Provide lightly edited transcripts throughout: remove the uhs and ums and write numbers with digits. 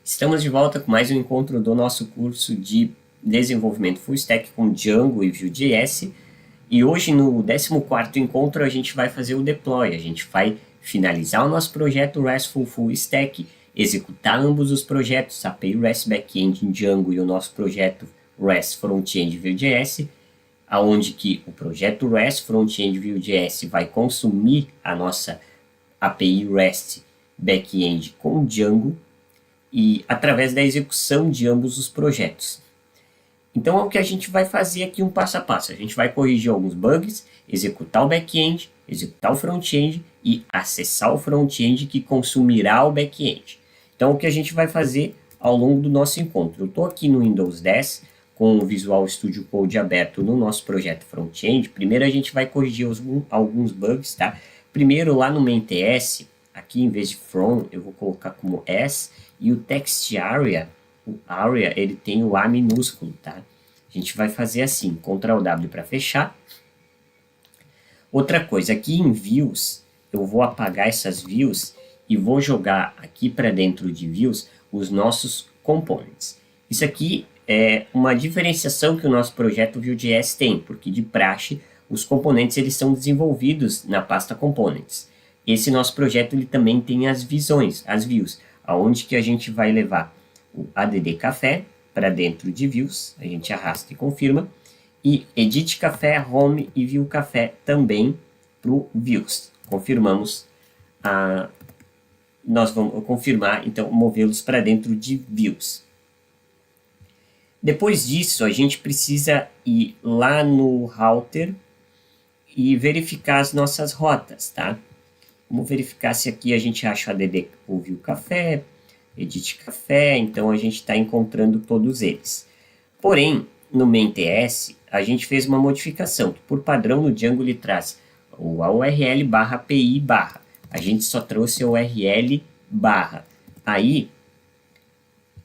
Estamos de volta com mais um encontro do nosso curso de desenvolvimento Full Stack com Django e Vue.js. E hoje, no 14º encontro, a gente vai fazer o deploy. A gente vai finalizar o nosso projeto RESTful Full Stack, executar ambos os projetos, API REST Backend em Django e o nosso projeto REST Frontend Vue.js, aonde que o projeto REST Frontend Vue.js vai consumir a nossa API REST Backend com Django, e através da execução de ambos os projetos. Então é o que a gente vai fazer aqui um passo a passo. A gente vai corrigir alguns bugs, executar o back-end, executar o front-end e acessar o front-end que consumirá o back-end. Então o que a gente vai fazer ao longo do nosso encontro. Eu estou aqui no Windows 10 com o Visual Studio Code aberto no nosso projeto front-end. Primeiro a gente vai corrigir alguns bugs, tá? Primeiro lá no main.ts, aqui em vez de from eu vou colocar como s, e o text area, o area, ele tem o A minúsculo, tá? A gente vai fazer assim, Ctrl W para fechar. Outra coisa, aqui em views, eu vou apagar essas views e vou jogar aqui para dentro de views os nossos components. Isso aqui é uma diferenciação que o nosso projeto Vue.js tem, porque de praxe, os componentes eles são desenvolvidos na pasta components. Esse nosso projeto ele também tem as visões, as views, aonde que a gente vai levar o add café para dentro de views, a gente arrasta e confirma, e edit café, home e view café também para o views. Confirmamos, nós vamos confirmar, então, movê-los para dentro de views. Depois disso, a gente precisa ir lá no router e verificar as nossas rotas, tá? Vamos verificar se aqui a gente acha o add o view café, edit café, então a gente está encontrando todos eles. Porém, no main.ts, a gente fez uma modificação, que por padrão no Django ele traz o URL barra API barra. A gente só trouxe o URL barra. Aí,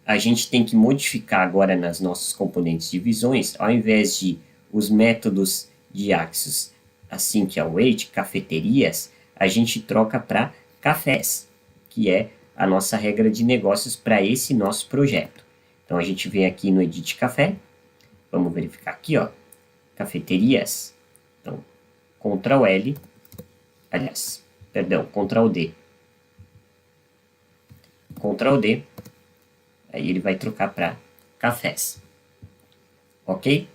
a gente tem que modificar agora nas nossas componentes de visões, ao invés de os métodos de Axis, assim que é o wait, cafeterias, a gente troca para cafés, que é a nossa regra de negócios para esse nosso projeto. Então, a gente vem aqui no Edit Café, vamos verificar aqui, ó, cafeterias. Então, Ctrl L, aliás, perdão, Ctrl D. Ctrl D, aí ele vai trocar para cafés. Ok?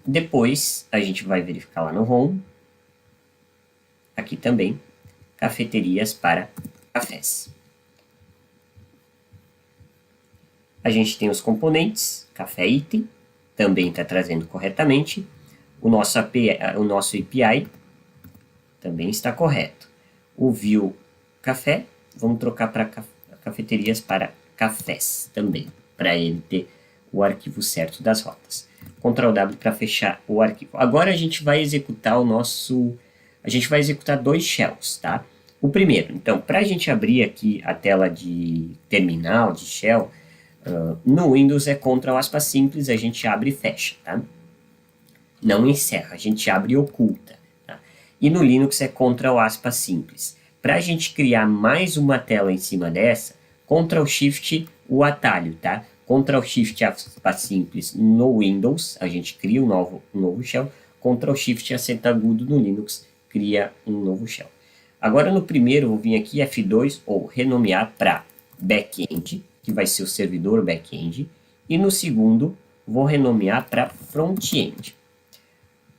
Depois, a gente vai verificar lá no Home, aqui também, cafeterias para cafés. A gente tem os componentes, café item, também está trazendo corretamente. O nosso API também está correto. O view café, vamos trocar para cafeterias para cafés também, para ele ter o arquivo certo das rotas. Ctrl W para fechar o arquivo. Agora a gente vai executar a gente vai executar dois shells, tá? O primeiro, então, para a gente abrir aqui a tela de terminal, de shell, no Windows é Ctrl aspas simples, a gente abre e fecha, tá? Não encerra, a gente abre e oculta, tá? E no Linux é Ctrl aspas simples. Para a gente criar mais uma tela em cima dessa, Ctrl Shift o atalho, tá? Ctrl Shift aspas simples no Windows, a gente cria um novo shell. Ctrl Shift acento agudo no Linux, cria um novo shell. Agora no primeiro eu vou vir aqui F2 ou renomear para backend, que vai ser o servidor backend, e no segundo vou renomear para front-end.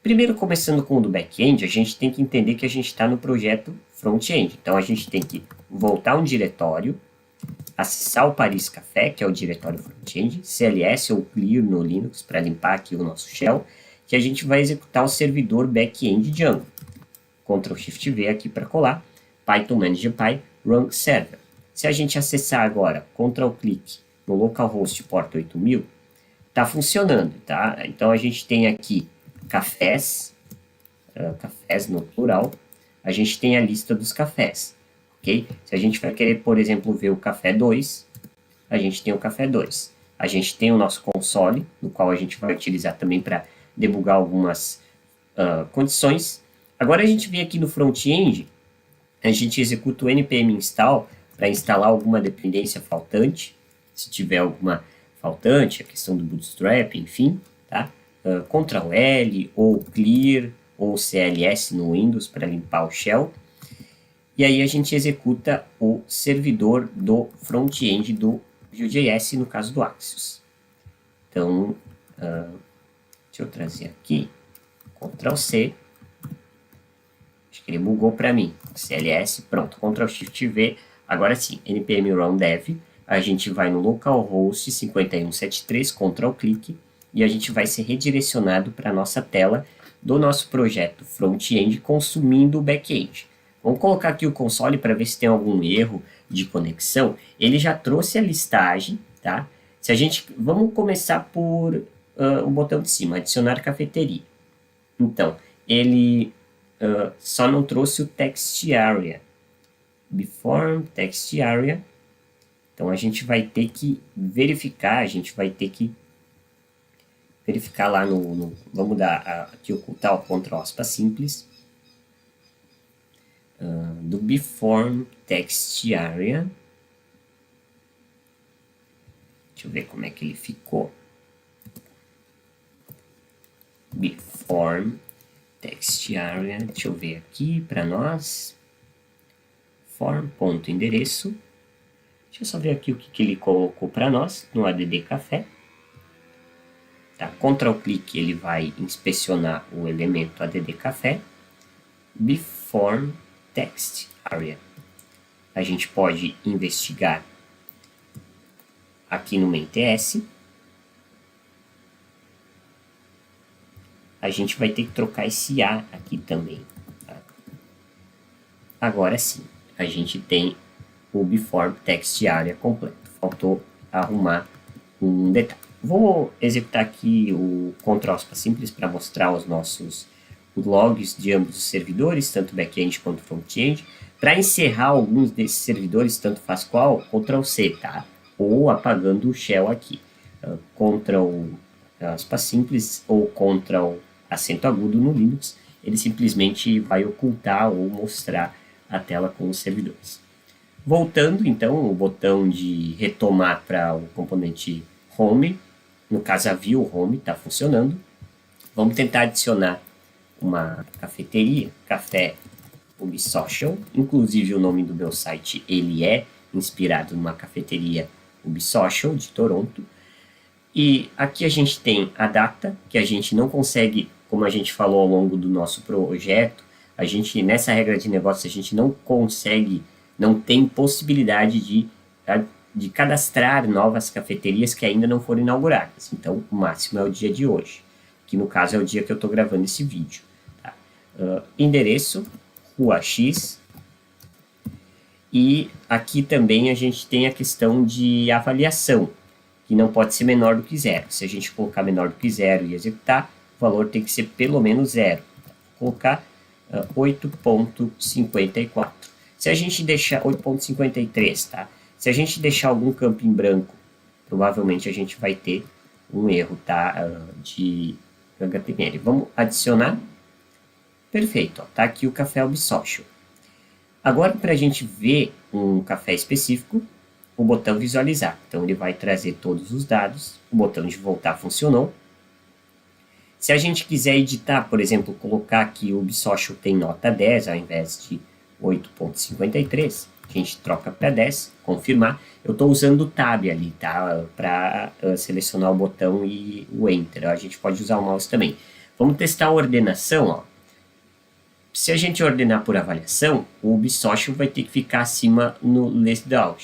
Primeiro, começando com o do back-end, a gente tem que entender que a gente está no projeto front-end. Então a gente tem que voltar um diretório, acessar o Paris Café, que é o diretório front-end, CLS ou clear no Linux para limpar aqui o nosso shell, que a gente vai executar o servidor back-end Django. Ctrl Shift V aqui para colar, Python ManagerPy, Run Server. Se a gente acessar agora, Ctrl clique no localhost porta 8000, está funcionando, tá? Então a gente tem aqui cafés, cafés no plural, a gente tem a lista dos cafés, ok? Se a gente vai querer, por exemplo, ver o café 2, a gente tem o café 2. A gente tem o nosso console, no qual a gente vai utilizar também para debugar algumas condições. Agora a gente vem aqui no front-end a gente executa o npm install para instalar alguma dependência faltante, se tiver alguma faltante, a questão do bootstrap, enfim, tá? Ctrl L ou clear ou CLS no Windows para limpar o shell. E aí a gente executa o servidor do front-end do Vue.js, no caso do Axios. Então, deixa eu trazer aqui, Ctrl C, acho que ele bugou para mim, CLS, pronto, Ctrl Shift V, agora sim, npm run dev, a gente vai no localhost 5173, Ctrl clique, e a gente vai ser redirecionado para a nossa tela do nosso projeto front-end consumindo o back-end. Vamos colocar aqui o console para ver se tem algum erro de conexão. Ele já trouxe a listagem, tá? Se a gente, vamos começar por o botão de cima, adicionar cafeteria. Então, ele só não trouxe o text area. Before text area. Então, a gente vai ter que verificar, lá no vamos dar aqui ocultar o Ctrl aspas simples. Do before text area. Deixa eu ver como é que ele ficou. Before text area. Deixa eu ver aqui para nós. Form.endereço. Deixa eu só ver aqui o que ele colocou para nós no add café. Tá, Ctrl clique, ele vai inspecionar o elemento add café. Before text area. A gente pode investigar aqui no main.ts. A gente vai ter que trocar esse A aqui também. Tá? Agora sim, a gente tem o before text area completo. Faltou arrumar um detalhe. Vou executar aqui o Ctrl aspas simples para mostrar os nossos logs de ambos os servidores, tanto back-end quanto front-end. Para encerrar alguns desses servidores, tanto faz qual, Ctrl C, tá? Ou apagando o shell aqui. Ctrl aspas simples ou Ctrl acento agudo no Linux, ele simplesmente vai ocultar ou mostrar a tela com os servidores. Voltando, então, o botão de retomar para o componente Home, no caso a Vue Home está funcionando. Vamos tentar adicionar uma cafeteria, Café Ubisocial. Inclusive o nome do meu site ele é inspirado numa cafeteria Ubisocial de Toronto. E aqui a gente tem a data, que a gente não consegue, como a gente falou ao longo do nosso projeto, a gente, nessa regra de negócio, a gente não consegue, não tem possibilidade de cadastrar novas cafeterias que ainda não foram inauguradas. Então, o máximo é o dia de hoje, que no caso é o dia que eu estou gravando esse vídeo. Tá? Endereço, Rua X. E aqui também a gente tem a questão de avaliação, que não pode ser menor do que 0. Se a gente colocar menor do que 0 e executar, o valor tem que ser pelo menos 0. Vou colocar 8.54. Se a gente deixar 8.53, tá? Se a gente deixar algum campo em branco, provavelmente a gente vai ter um erro, tá? De HTML. Vamos adicionar. Perfeito, ó, tá aqui o café Ubisocial. Agora, para a gente ver um café específico, o botão visualizar. Então, ele vai trazer todos os dados. O botão de voltar funcionou. Se a gente quiser editar, por exemplo, colocar que o Ubisocial tem nota 10 ao invés de 8.53, a gente troca para 10, confirmar. Eu estou usando o Tab ali, tá? Para selecionar o botão e o Enter. A gente pode usar o mouse também. Vamos testar a ordenação, ó. Se a gente ordenar por avaliação, o Ubisocial vai ter que ficar acima no listdown.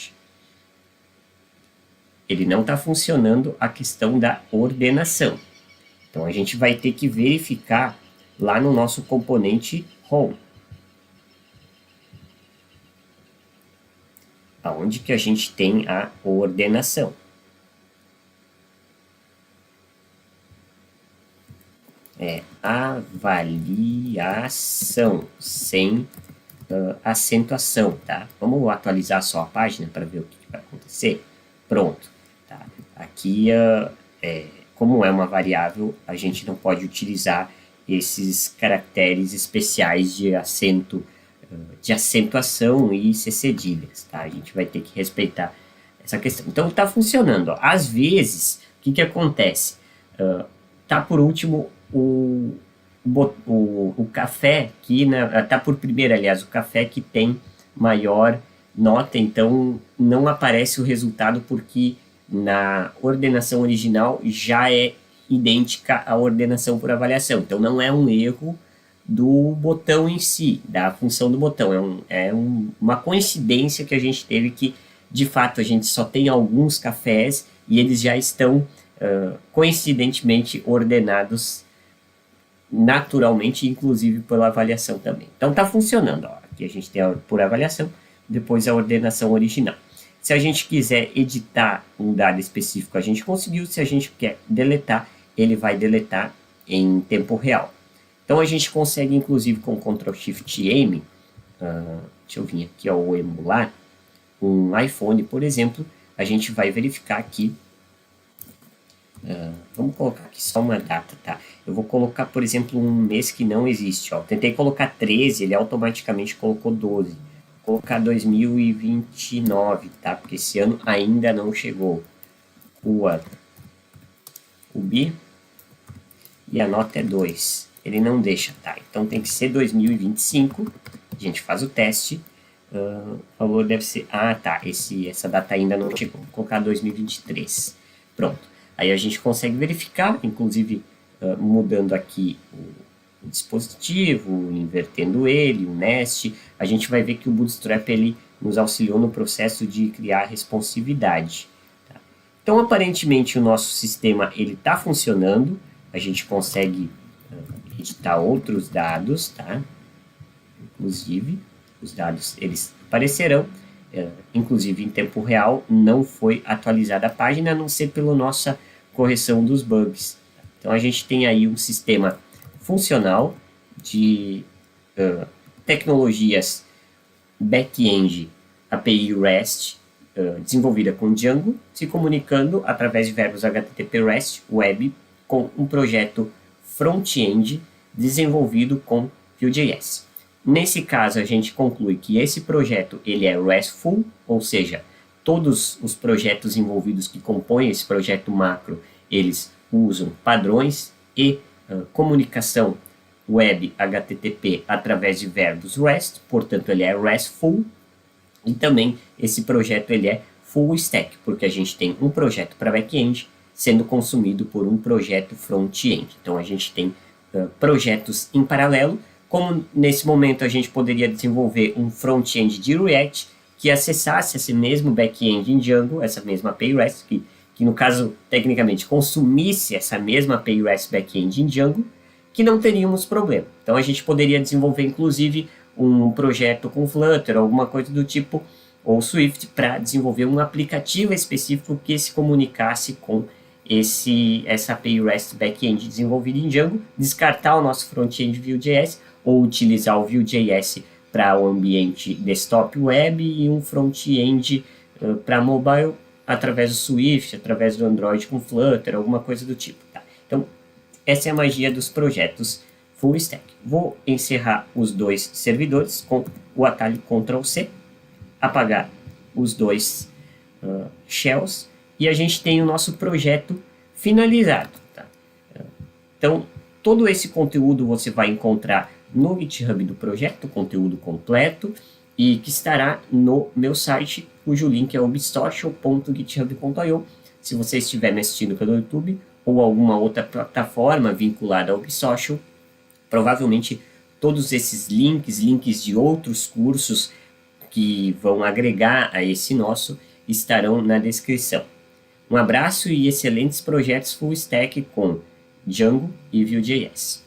Ele não está funcionando a questão da ordenação. Então, a gente vai ter que verificar lá no nosso componente Home. Aonde que a gente tem a ordenação. É avaliação, sem acentuação, tá? Vamos atualizar só a página para ver o que vai acontecer. Pronto. Tá? Aqui, como é uma variável, a gente não pode utilizar esses caracteres especiais de acento de acentuação e C cedilhas, tá? A gente vai ter que respeitar essa questão. Então está funcionando. Ó. Às vezes, o que acontece? Tá por último o café que tá por primeiro, aliás, o café que tem maior nota, então não aparece o resultado porque na ordenação original já é idêntica à ordenação por avaliação. Então não é um erro do botão em si, da função do botão. Uma coincidência que a gente teve que, de fato, a gente só tem alguns cafés e eles já estão coincidentemente ordenados naturalmente, inclusive pela avaliação também. Então está funcionando. Ó. Aqui a gente tem a por avaliação, depois a ordenação original. Se a gente quiser editar um dado específico, a gente conseguiu. Se a gente quer deletar, ele vai deletar em tempo real. Então a gente consegue, inclusive, com Ctrl+Shift+M, deixa eu vir aqui ao emular, um iPhone, por exemplo, a gente vai verificar aqui, vamos colocar aqui só uma data, tá? Eu vou colocar, por exemplo, um mês que não existe, ó. Tentei colocar 13, ele automaticamente colocou 12. Vou colocar 2029, tá? Porque esse ano ainda não chegou. O B e a nota é 2. Ele não deixa, tá? Então tem que ser 2025. A gente faz o teste. O valor deve ser... Ah, tá. Essa data ainda não chegou. Vou colocar 2023. Pronto. Aí a gente consegue verificar, inclusive mudando aqui o dispositivo, invertendo ele, o Nest. A gente vai ver que o Bootstrap ele nos auxiliou no processo de criar responsividade. Tá? Então, aparentemente, o nosso sistema está funcionando. A gente consegue editar outros dados, tá? Inclusive, os dados eles aparecerão, inclusive em tempo real, não foi atualizada a página, a não ser pela nossa correção dos bugs. Então a gente tem aí um sistema funcional de tecnologias back-end API REST, desenvolvida com Django, se comunicando através de verbos HTTP REST Web com um projeto front-end desenvolvido com Vue.js. Nesse caso, a gente conclui que esse projeto ele é RESTful, ou seja, todos os projetos envolvidos que compõem esse projeto macro, eles usam padrões e comunicação web HTTP através de verbos REST, portanto ele é RESTful, e também esse projeto ele é full stack, porque a gente tem um projeto para back-end sendo consumido por um projeto front-end. Então a gente tem projetos em paralelo, como nesse momento a gente poderia desenvolver um front-end de React que acessasse esse mesmo back-end em Django, essa mesma API REST, que no caso, tecnicamente, consumisse essa mesma API REST back-end em Django, que não teríamos problema. Então a gente poderia desenvolver, inclusive, um projeto com Flutter, alguma coisa do tipo, ou Swift, para desenvolver um aplicativo específico que se comunicasse com essa API REST back-end desenvolvida em Django, descartar o nosso front-end Vue.js, ou utilizar o Vue.js para o ambiente desktop web e um front-end para mobile através do Swift, através do Android com Flutter, alguma coisa do tipo. Tá? Então, essa é a magia dos projetos full stack. Vou encerrar os dois servidores com o atalho Ctrl+C, apagar os dois shells, e a gente tem o nosso projeto finalizado. Tá? Então, todo esse conteúdo você vai encontrar no GitHub do projeto, conteúdo completo, e que estará no meu site, cujo link é obsocial.github.io. Se você estiver me assistindo pelo YouTube ou alguma outra plataforma vinculada ao Obsocial, provavelmente todos esses links de outros cursos que vão agregar a esse nosso, estarão na descrição. Um abraço e excelentes projetos full stack com Django e Vue.js.